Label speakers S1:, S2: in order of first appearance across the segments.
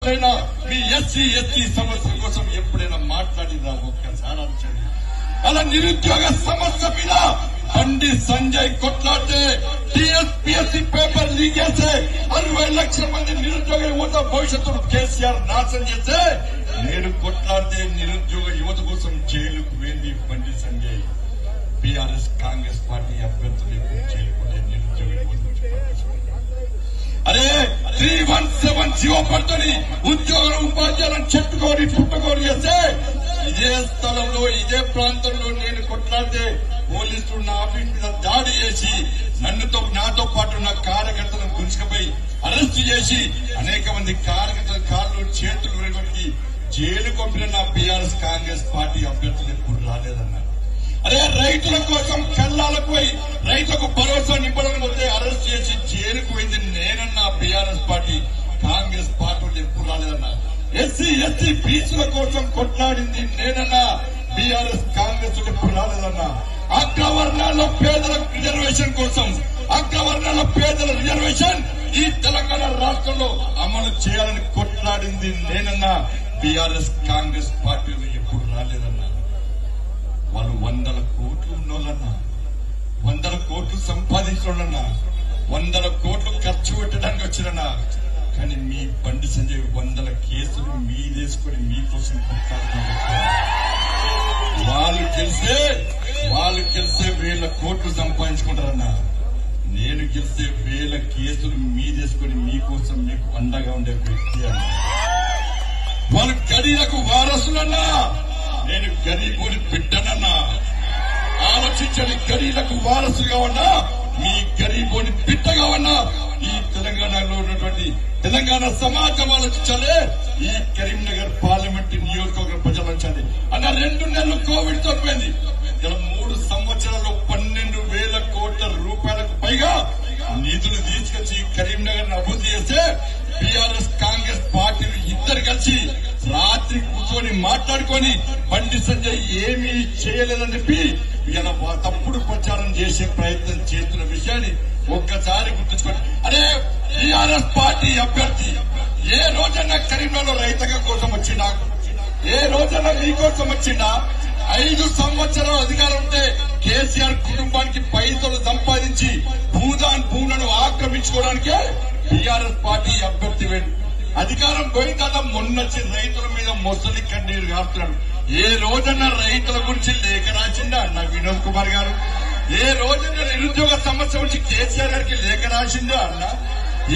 S1: మీ SC ST సమస్య కోసం ఎప్పుడైనా మాట్లాడినా ఒక్కసారి ఆలోచండి. అలా నిరుద్యోగ సమస్య మీద బండి సంజయ్ కొట్లాడితే టీఎస్పీఎస్సీ పేపర్ లీక్ చేస్తే 60 లక్షల మంది నిరుద్యోగ యువత భవిష్యత్తును కేసీఆర్ నాశనం చేస్తే నేను కొట్లాడితే నిరుద్యోగ యువత కోసం జైలుకు వెళ్ళి బండి సంజయ్ బీఆర్ఎస్ కాంగ్రెస్ పార్టీ అభ్యర్థులు జైలుకుంటే నిరుద్యోగ యువత అరే 317 జీవో పడుతుంది. ఉద్యోగులు ఉపాధ్యాయులను చెట్టుకోని పుట్టుకోని చేస్తే ఇదే స్థలంలో ఇదే ప్రాంతంలో నేను కొట్లాడితే పోలీసులు నా ఆఫీస్ మీద దాడి చేసి నాతో పాటు నా కార్యకర్తలను గుంజుకుపోయి అరెస్టు చేసి అనేక మంది కార్యకర్తల కాళ్ళు చేతులు విరగొట్టి జైలు పంపిన నా బీఆర్ఎస్ కాంగ్రెస్ పార్టీ అభ్యర్థులు ఎప్పుడు రాలేదన్నారు. అదే రైతుల కోసం కల్లాలకు పోయి రైతులకు భరోసా నింపడం వస్తే అరెస్ట్ చేసి జైలుకు పోయింది నేనన్నా బీఆర్ఎస్ పార్టీ కాంగ్రెస్ పార్టీ ఎప్పుడు రాలేదన్నా. ఎస్సీ ఎస్టీ బీసీల కోసం కొట్లాడింది నేనన్నా బీఆర్ఎస్ కాంగ్రెస్ ఎప్పుడు రాలేదన్నా. అగ్రవర్ణాల్లో పేదల రిజర్వేషన్ కోసం అగ్రవర్ణాల్లో పేదల రిజర్వేషన్ ఈ తెలంగాణ రాష్ట్రంలో అమలు చేయాలని కొట్లాడింది నేనన్నా బీఆర్ఎస్ కాంగ్రెస్ పార్టీ ఎప్పుడు రాలేదన్నా. వాళ్ళు 100 కోట్లు ఉన్నోళ్ళన్నా, 100 కోట్లు సంపాదించోళ్ళన్నా, 100 కోట్లు ఖర్చు పెట్టడానికి వచ్చినన్నా. కానీ మీ బండి సంజయ్ 100 కేసులు మీదేసుకుని మీకోసం కొట్టాడుతున్నారు. వాళ్ళు గెలిస్తే 1000 కోట్లు సంపాదించుకుంటారన్నా. నేను గెలిస్తే 1000 కేసులు మీదేసుకుని మీకోసం మీకు అండగా ఉండే వ్యక్తి అన్నా. వాళ్ళు గడిలకు వారసులన్నా, నేను గరీబుని బిడ్డనన్నా. ఆలోచించని గరీలకు వారసుగా ఉన్నా, మీ గరీబుని బిడ్డగా ఉన్నా. ఈ తెలంగాణలో ఉన్నటువంటి తెలంగాణ సమాజం ఆలోచించాలి. ఈ కరీంనగర్ పార్లమెంట్ నియోజకవర్గ ప్రజలు ఆలోచించాలి. అన్న 2 నెలలు కోవిడ్ తో పోయింది. ఇలా 3 సంవత్సరాల్లో 12,000 కోట్ల రూపాయలకు పైగా నిధులు తీసుకొచ్చి కరీంనగర్ అభివృద్ధి చేస్తే బీఆర్ఎస్ కాంగ్రెస్ పార్టీలు ఇద్దరు కలిసి రాత్రి కూర్చొని మాట్లాడుకొని బండి సంజయ్ ఏమీ చేయలేదని చెప్పి ఇలా తప్పుడు ప్రచారం చేసే ప్రయత్నం చేస్తున్న విషయాన్ని ఒక్కసారి గుర్తుంచుకోండి. అరే బీఆర్ఎస్ పార్టీ అభ్యర్థి ఏ రోజన్నా కరీంనగర్లో రైతాంగం కోసం వచ్చిందా? ఏ రోజన్నా మీకోసం వచ్చిందా? 5 సంవత్సరాల అధికారం ఉంటే కేసీఆర్ కుటుంబానికి పైసలు సంపాదించి భూములను ఆక్రమించుకోవడానికే బీఆర్ఎస్ పార్టీ అభ్యర్థి వేడు. అధికారం పోయిన తర్వాత మొన్నొచ్చి రైతుల మీద మొసలి కన్నీరు కాపుతున్నాడు. ఏ రోజన్నా రైతుల గురించి లేఖ రాసిందా అన్న వినోద్ కుమార్ గారు? ఏ రోజన్నా నిరుద్యోగ సమస్య గురించి కేసీఆర్ గారికి లేఖ రాసిందా అన్న?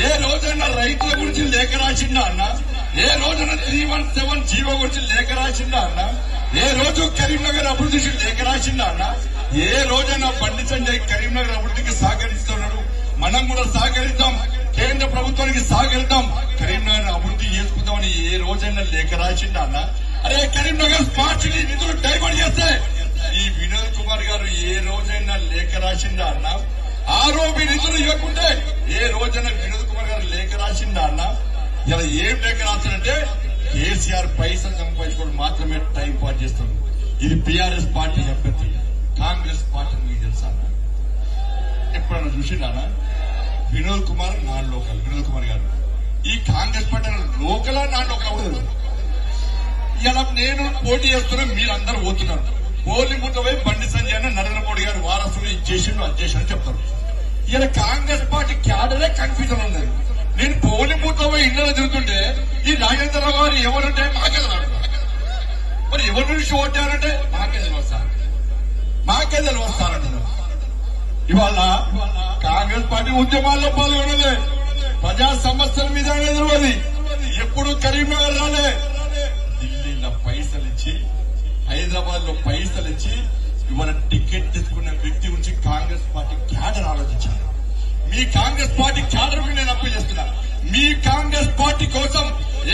S1: ఏ రోజైనా రైతుల గురించి లేఖ రాసిందా అన్న? ఏ రోజైనా 317 జీవో గురించి లేఖ రాసిందా అన్న? ఏ రోజు కరీంనగర్ అభివృద్ధికి లేఖ రాసిందా అన్న? ఏ రోజైనా బండి సంజయ్ కరీంనగర్ అభివృద్ధికి సహకరిస్తున్నాడు. మనం కూడా సహకరిద్దాం, కేంద్ర ప్రభుత్వానికి సహకరిద్దాం, కరీంనగర్ అభివృద్ధి చేసుకుందామని ఏ రోజైనా లేఖ రాసిందా అన్న? అరే కరీంనగర్ స్మార్ట్ సిటీ నిధులు డైవర్ట్ చేస్తే ఈ వినోద్ కుమార్ గారు ఏ రోజైనా లేఖ రాసిందా అన్న? ఆరోపి నిధులు ఇవ్వకుంటే ఏ రోజైనా వినోద్ కుమార్ గారు లేఖ రాసిందా అన్న? ఇలా ఏం లేఖ రాస్తారంటే కేసీఆర్ పైసలు సంపాదించుకోవడం మాత్రమే టైం పాస్ చేస్తారు. ఇది బీఆర్ఎస్ పార్టీ అభ్యర్థి. కాంగ్రెస్ పార్టీ మీకు తెలుసా? ఎప్పుడన్నా చూసిండానా? Vinod Kumar non local. వినోద్ కుమార్ గారు ఈ కాంగ్రెస్ పార్టీ లోకలా నాన్ లోకల్ అవ్వదు. ఇలా నేను పోటీ చేస్తున్నా, మీరందరూ పోతున్నారు. పోలింగ్ బూత్ పోయి బండి సంజయ్ నరేంద్ర మోడీ గారు వారసులు ఇచ్చేసిండు అధ్యక్షుడు చెప్తారు. ఇలా కాంగ్రెస్ పార్టీ క్యాడరే కన్ఫ్యూజన్ ఉంది. నేను పోలింగ్ బూత్ లో పోయి ఇళ్లలో తిరుగుతుంటే ఈ నాగేంద్రరావు గారు ఎవరంటే మాకే తెలియదు. మరి ఎవరి నుంచి ఓటారంటే మాకే తెలియస్తారంటున్నారు. ఇవాళ కాంగ్రెస్ పార్టీ ఉద్యమాల్లో పాల్గొన్నది, ప్రజా సమస్యల మీద తెలియదు. ఎప్పుడు కరీంనగర్ రాలే. ఢిల్లీలో పైసలు ఇచ్చి, హైదరాబాద్ లో పైసలు ఇచ్చి ఇవాళ టికెట్ తీసుకున్న వ్యక్తి గురించి కాంగ్రెస్ పార్టీ క్యాడర్ ఆలోచించారు. మీ కాంగ్రెస్ పార్టీ క్యాడర్ నేను అప్పీల్ చేస్తున్నా. మీ కాంగ్రెస్ పార్టీ కోసం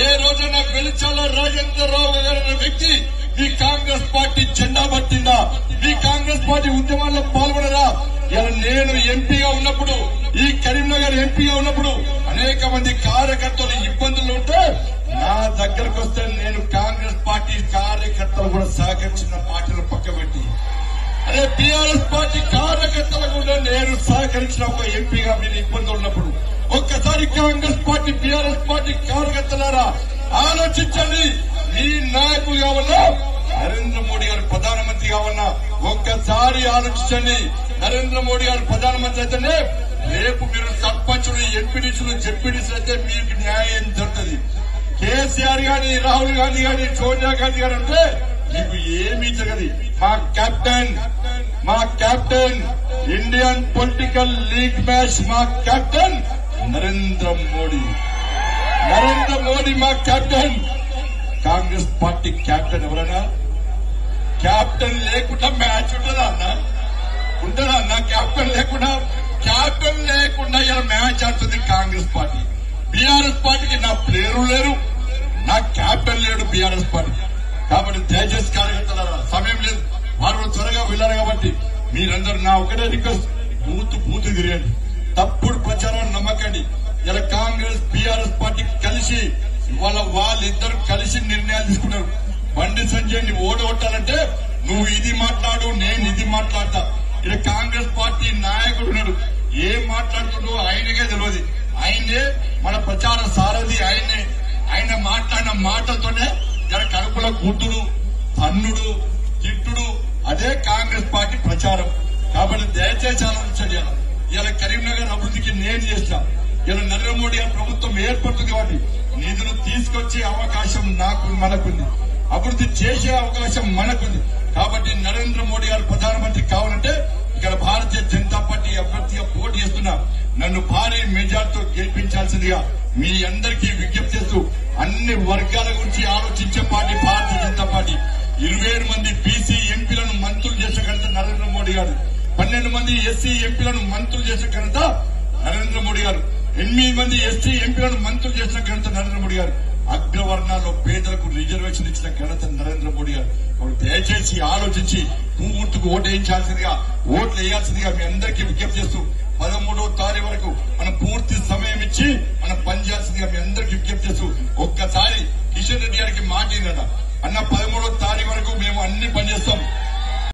S1: ఏ రోజైనా వెలిచాల రాజేంద్రరావు గారు అనే వ్యక్తి మీ కాంగ్రెస్ పార్టీ జెండా పట్టిందా? మీ కాంగ్రెస్ పార్టీ ఉద్యమాల్లో పాల్గొనరా? ఇలా నేను ఎంపీగా ఉన్నప్పుడు, ఈ కరీంనగర్ ఎంపీగా ఉన్నప్పుడు అనేక మంది కార్యకర్తలు ఇబ్బందులు ఉంటే నా దగ్గరకు వస్తే నేను కాంగ్రెస్ పార్టీ కార్యకర్తలు కూడా సహకరించిన పార్టీలు పక్కబెట్టి, అదే బీఆర్ఎస్ పార్టీ కార్యకర్తలకు కూడా నేను సహకరించిన ఒక ఎంపీగా మీరు ఇబ్బందులు ఉన్నప్పుడు ఒక్కసారి కాంగ్రెస్ పార్టీ బీఆర్ఎస్ పార్టీ కార్యకర్తలారా ఆలోచించండి. మీ నాయకులు కావాలా, నరేంద్ర మోడీ గారు ప్రధానమంత్రి కావాలన్నా ఒక్కసారి ఆలోచించండి. నరేంద్ర మోడీ గారు ప్రధానమంత్రి అయితేనే రేపు మీరు సర్పంచులు, ఎంపీడీసీలు, జెడ్పీడీసీలు అయితే మీకు న్యాయం జరుగుతుంది. కేసీఆర్ గాని, రాహుల్ గాంధీ గాని, సోనియా గాంధీ గారు అంటే మీకు ఏమీ జరగదు. మా captain Indian political league match మా కెప్టెన్ నరేంద్ర మోడీ మా కెప్టెన్. కాంగ్రెస్ పార్టీ కెప్టెన్ ఎవరైనా కెప్టెన్ లేకుండా మ్యాచ్ ఉంటుందా అన్న? కెప్టెన్ లేకుండా ఇలా మ్యాచ్ ఆడుతుంది కాంగ్రెస్ పార్టీ. బీఆర్ఎస్ పార్టీకి నా ప్లేయరు లేరు, నా కెప్టెన్ లేడు బీఆర్ఎస్ పార్టీ. కాబట్టి దయచేసి కార్యకర్తలారా, సమయం లేదు, వారు త్వరగా వెళ్లారు కాబట్టి మీరందరూ నా ఒకటే రిక్వెస్ట్, బూత్ తిరగండి, తప్పుడు ప్రచారాన్ని నమ్మకండి. ఇలా కాంగ్రెస్ బీఆర్ఎస్ పార్టీ కలిసి ఇవాళ వాళ్ళిద్దరు కలిసి నిర్ణయాలు తీసుకున్నారు. బండి సంజయ్ ని ఓడగొట్టాలంటే నువ్వు ఇది మాట్లాడు, నేను ఇది మాట్లాడతా. ఇక్కడ కాంగ్రెస్ పార్టీ నాయకుడు ఉన్నాడు, ఏం మాట్లాడుతుండో ఆయనకే తెలియదు. ఆయనే మన ప్రచార సారథి, ఆయన మాట్లాడిన మాటలతోనే ఇలా కడుపుల గుడ్డుడు, తన్నుడు, తిట్టుడు, అదే కాంగ్రెస్ పార్టీ ప్రచారం. కాబట్టి దయచేసి ఆలోచించండి. ఇలా కరీంనగర్ అభివృద్ధికి నేను చేస్తా. ఇలా నరేంద్ర మోడీ గారి ప్రభుత్వం ఏర్పడుతుంది కాబట్టి నిధులు తీసుకొచ్చే అవకాశం మనకుంది, అభివృద్ధి చేసే అవకాశం మనకుంది. కాబట్టి నరేంద్ర మోడీ గారు ప్రధానమంత్రి కావాలంటే ఇక్కడ భారతీయ జనతా పార్టీ అభ్యర్థిగా పోటీ చేస్తున్నా, నన్ను భారీ మెజార్టీతో గెలిపించాల్సిందిగా మీ అందరికీ విజ్ఞప్తి చేస్తూ, అన్ని వర్గాల గురించి ఆలోచించే పార్టీ భారతీయ జనతా పార్టీ. 27 మంది బీసీ ఎంపీలను మంత్రులు చేసిన ఘనత నరేంద్ర మోడీ గారు, 12 మంది ఎస్సీ ఎంపీలను మంత్రులు చేసిన ఘనత నరేంద్ర మోడీ గారు, 8 మంది ఎస్టీ ఎంపీలను మంత్రులు చేసిన ఘనత నరేంద్ర మోడీ గారు, అగ్రవర్ణాల్లో పేదలకు రిజర్వేషన్ ఇచ్చిన ఘనత నరేంద్ర మోడీ గారు. దయచేసి ఆలోచించి పూర్తికి ఓట్లు వేయాల్సిందిగా మీ అందరికీ విజ్ఞప్తి చేస్తూ 13వ తారీఖు వరకు మనం పూర్తి సమయం ఇచ్చి మనం పనిచేయాల్సిందిగా మీ అందరికీ విజ్ఞప్తి చేస్తూ, ఒక్కసారి కిషన్ రెడ్డి గారికి మాట అన్న 13వ తారీఖు వరకు మేము అన్ని పనిచేస్తాం.